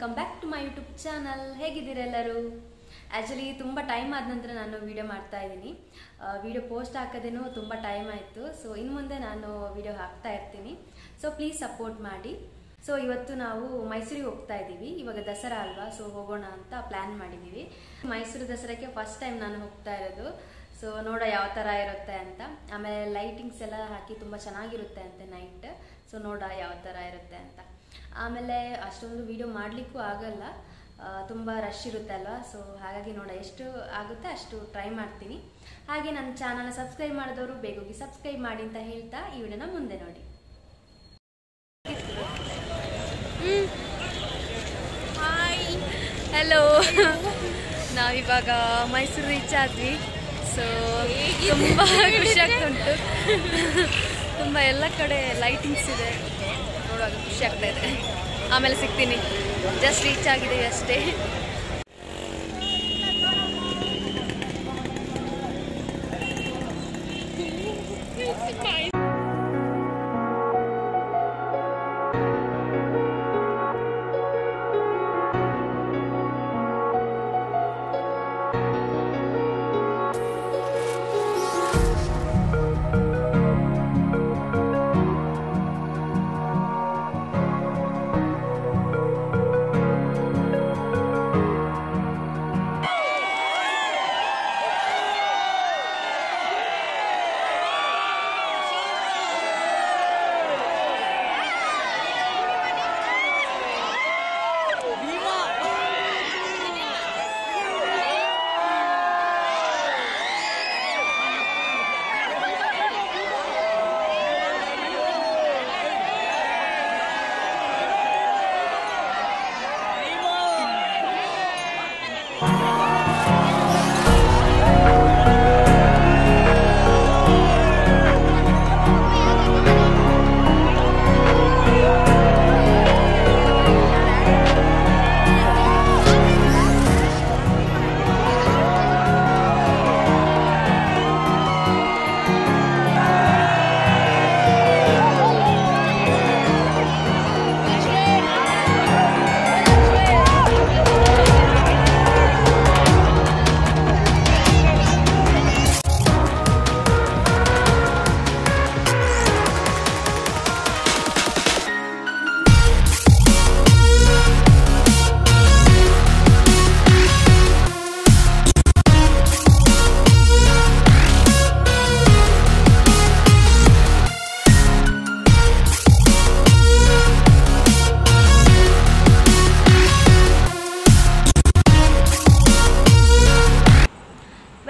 Welcome back to my YouTube channel. ಹೇಗಿದ್ದೀರಾ ಎಲ್ಲರೂ? Actually ತುಂಬ ಟೈಮ್ ಆದ ನಂತರ ನಾನು ವಿಡಿಯೋ ಮಾಡ್ತಾ ಇದ್ದೀನಿ. ವಿಡಿಯೋ ಪೋಸ್ಟ್ ಹಾಕೋದೇನೂ ತುಂಬ ಟೈಮ್ ಆಯಿತು. ಸೊ ಇನ್ನು ಮುಂದೆ ನಾನು ವಿಡಿಯೋ ಹಾಕ್ತಾ ಇರ್ತೀನಿ. ಸೊ ಪ್ಲೀಸ್ ಸಪೋರ್ಟ್ ಮಾಡಿ. ಸೊ ಇವತ್ತು ನಾವು ಮೈಸೂರಿಗೆ ಹೋಗ್ತಾ ಇದ್ದೀವಿ. ಇವಾಗ ದಸರಾ ಅಲ್ವಾ, ಸೊ ಹೋಗೋಣ ಅಂತ ಪ್ಲ್ಯಾನ್ ಮಾಡಿದ್ದೀವಿ. ಮೈಸೂರು ದಸರಾಕ್ಕೆ ಫಸ್ಟ್ ಟೈಮ್ ನಾನು ಹೋಗ್ತಾ ಇರೋದು. ಸೊ ನೋಡೋ ಯಾವ ಥರ ಇರುತ್ತೆ ಅಂತ. ಆಮೇಲೆ ಲೈಟಿಂಗ್ಸ್ ಎಲ್ಲ ಹಾಕಿ ತುಂಬ ಚೆನ್ನಾಗಿರುತ್ತೆ ಅಂತೆ ನೈಟ್. ಸೊ ನೋಡೋ ಯಾವ ಥರ ಇರುತ್ತೆ ಅಂತ. ಆಮೇಲೆ ಅಷ್ಟೊಂದು ವಿಡಿಯೋ ಮಾಡಲಿಕ್ಕೂ ಆಗಲ್ಲ, ತುಂಬ ರಶ್ ಇರುತ್ತೆ ಅಲ್ವಾ. ಸೊ ಹಾಗಾಗಿ ನೋಡ ಎಷ್ಟು ಆಗುತ್ತೆ ಅಷ್ಟು ಟ್ರೈ ಮಾಡ್ತೀನಿ. ಹಾಗೆ ನನ್ನ ಚಾನಲ್ನ ಸಬ್ಸ್ಕ್ರೈಬ್ ಮಾಡಿದವರು ಬೇಗ ಹೋಗಿ ಸಬ್ಸ್ಕ್ರೈಬ್ ಮಾಡಿ ಅಂತ ಹೇಳ್ತಾ ಈ ವಿಡಿಯೋನ ಮುಂದೆ ನೋಡಿ. Hi, hello. ನಾವಿವಾಗ ಮೈಸೂರು ರೀಚ್ ಆದ್ವಿ. ಸೊ ತುಂಬ ಖುಷಿ ಆಗ್ತುಂಟು. ತುಂಬ ಎಲ್ಲ ಕಡೆ ಲೈಟಿಂಗ್ಸ್ ಇದೆ, ನೋಡುವಾಗ ಖುಷಿ ಆಗ್ತಾ ಇದೆ. ಆಮೇಲೆ ಸಿಗ್ತೀನಿ. ಜಸ್ಟ್ ರೀಚ್ ಆಗಿದ್ದೀವಿ ಅಷ್ಟೇ.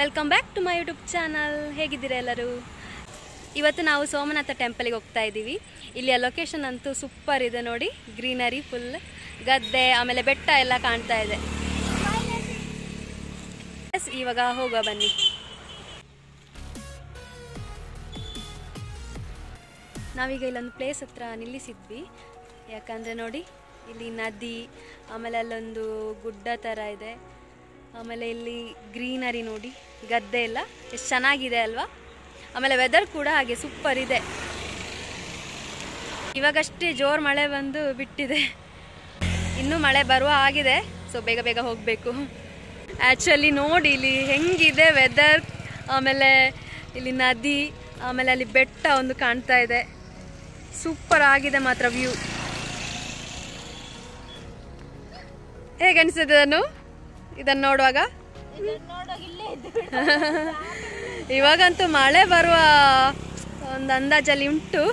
Welcome back to my YouTube channel. ಹೇಗಿದ್ದೀರಾ ಎಲ್ಲರೂ? ಇವತ್ತು ನಾವು ಸೋಮನಾಥ ಟೆಂಪಲ್ಗೆ ಹೋಗ್ತಾ ಇದ್ದೀವಿ. ಇಲ್ಲಿಯ ಲೊಕೇಶನ್ ಅಂತೂ ಸೂಪರ್ ಇದೆ ನೋಡಿ. ಗ್ರೀನರಿ ಫುಲ್, ಗದ್ದೆ, ಆಮೇಲೆ ಬೆಟ್ಟ ಎಲ್ಲ ಕಾಣ್ತಾ ಇದೆ. ಇವಾಗ ಹೋಗುವ ಬನ್ನಿ. ನಾವೀಗ ಇಲ್ಲೊಂದು ಪ್ಲೇಸ್ ಹತ್ರ ನಿಲ್ಲಿಸಿದ್ವಿ. ಯಾಕಂದರೆ ನೋಡಿ, ಇಲ್ಲಿ ನದಿ, ಆಮೇಲೆ ಅಲ್ಲೊಂದು ಗುಡ್ಡ ಥರ ಇದೆ. ಆಮೇಲೆ ಇಲ್ಲಿ ಗ್ರೀನರಿ ನೋಡಿ, ಗದ್ದೆ ಎಲ್ಲ ಎಷ್ಟು ಚೆನ್ನಾಗಿದೆ ಅಲ್ವಾ. ಆಮೇಲೆ ವೆದರ್ ಕೂಡ ಹಾಗೆ ಸೂಪರ್ ಇದೆ. ಇವಾಗಷ್ಟೇ ಜೋರು ಮಳೆ ಬಂದು ಬಿಟ್ಟಿದೆ, ಇನ್ನೂ ಮಳೆ ಬರುವ ಆಗಿದೆ. ಸೊ ಬೇಗ ಬೇಗ ಹೋಗಬೇಕು. ಆ್ಯಕ್ಚುಲಿ ನೋಡಿ ಇಲ್ಲಿ ಹೆಂಗಿದೆ ವೆದರ್, ಆಮೇಲೆ ಇಲ್ಲಿ ನದಿ, ಆಮೇಲೆ ಅಲ್ಲಿ ಬೆಟ್ಟ ಒಂದು ಕಾಣ್ತಾ ಇದೆ. ಸೂಪರ್ ಆಗಿದೆ ಮಾತ್ರ ವ್ಯೂ. ಹೇಗೆ ಅನಿಸಿದೆ ಇದನ್ನು ನೋಡುವಾಗ? ಇವಾಗಂತೂ ಮಳೆ ಬರುವ ಒಂದು ಅಂದಾಜಲ್ಲಿ ಉಂಟು.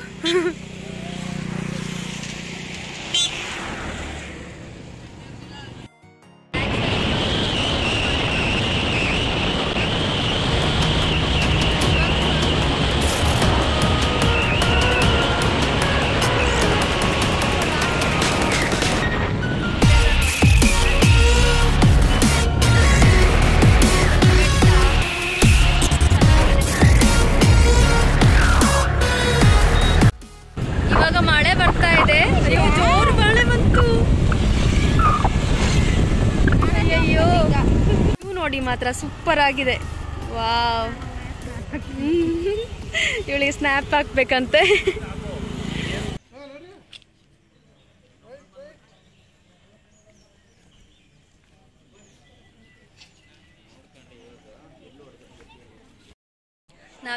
ನೋಡಿ ಮಾತ್ರ ಸೂಪರ್ ಆಗಿದೆ. ವಾವ್, ಇವಳಿಗೆ ಸ್ನ್ಯಾಪ್ ಹಾಕ್ಬೇಕಂತೆ.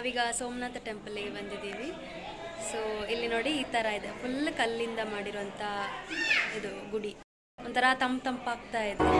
ನಾವೀಗ ಸೋಮನಾಥ ಟೆಂಪಲ್ಗೆ ಬಂದಿದ್ದೀವಿ. ಸೊ ಇಲ್ಲಿ ನೋಡಿ ಈ ಥರ ಇದೆ, ಫುಲ್ ಕಲ್ಲಿಂದ ಮಾಡಿರುವಂಥ ಇದು ಗುಡಿ, ಒಂಥರ ತಂಪಾಗ್ತಾ ಇದೆ.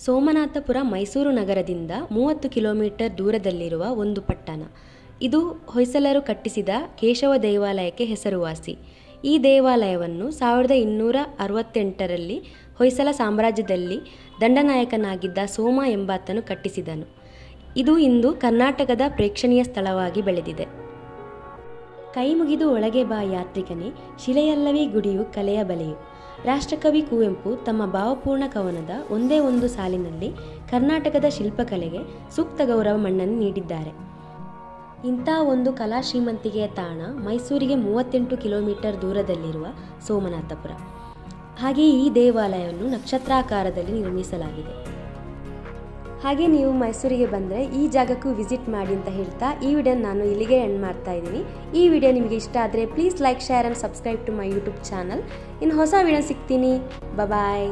ಸೋಮನಾಥಪುರ ಮೈಸೂರು ನಗರದಿಂದ 30 ಕಿಲೋಮೀಟರ್ ದೂರದಲ್ಲಿರುವ ಒಂದು ಪಟ್ಟಣ. ಇದು ಹೊಯ್ಸಳರು ಕಟ್ಟಿಸಿದ ಕೇಶವ ದೇವಾಲಯಕ್ಕೆ ಹೆಸರುವಾಸಿ. ಈ ದೇವಾಲಯವನ್ನು 1268ರಲ್ಲಿ ಹೊಯ್ಸಳ ಸಾಮ್ರಾಜ್ಯದಲ್ಲಿ ದಂಡನಾಯಕನಾಗಿದ್ದ ಸೋಮ ಎಂಬಾತನು ಕಟ್ಟಿಸಿದನು. ಇದು ಇಂದು ಕರ್ನಾಟಕದ ಪ್ರೇಕ್ಷಣೀಯ ಸ್ಥಳವಾಗಿ ಬೆಳೆದಿದೆ. ಕೈ ಮುಗಿದು ಒಳಗೆ ಬಾ ಯಾತ್ರಿಕನೇ, ಶಿಲೆಯಲ್ಲವೇ ಗುಡಿಯು ಕಲೆಯ ಬಲೆಯು. ರಾಷ್ಟ್ರಕವಿ ಕುವೆಂಪು ತಮ್ಮ ಭಾವಪೂರ್ಣ ಕವನದ ಒಂದೇ ಒಂದು ಸಾಲಿನಲ್ಲಿ ಕರ್ನಾಟಕದ ಶಿಲ್ಪಕಲೆಗೆ ಸೂಕ್ತ ಗೌರವ ಮನ್ನಣೆ ನೀಡಿದ್ದಾರೆ. ಇಂಥ ಒಂದು ಕಲಾ ಶ್ರೀಮಂತಿಕೆಯ ತಾಣ ಮೈಸೂರಿಗೆ 38 ಕಿಲೋಮೀಟರ್ ದೂರದಲ್ಲಿರುವ ಸೋಮನಾಥಪುರ. ಹಾಗೆ ಈ ದೇವಾಲಯವನ್ನು ನಕ್ಷತ್ರಾಕಾರದಲ್ಲಿ ನಿರ್ಮಿಸಲಾಗಿದೆ. ಹಾಗೆ ನೀವು ಮೈಸೂರಿಗೆ ಬಂದರೆ ಈ ಜಾಗಕ್ಕೂ ವಿಸಿಟ್ ಮಾಡಿ ಅಂತ ಹೇಳ್ತಾ ಈ ವಿಡಿಯೋ ನಾನು ಇಲ್ಲಿಗೆ ಎಂಡ್ ಮಾಡ್ತಾ ಇದ್ದೀನಿ. ಈ ವಿಡಿಯೋ ನಿಮಗೆ ಇಷ್ಟ ಆದರೆ please like, share and subscribe to my YouTube channel. ಇನ್ನು ಹೊಸ ವಿಡಿಯೋ ಸಿಗ್ತೀನಿ. ಬಾಯ್.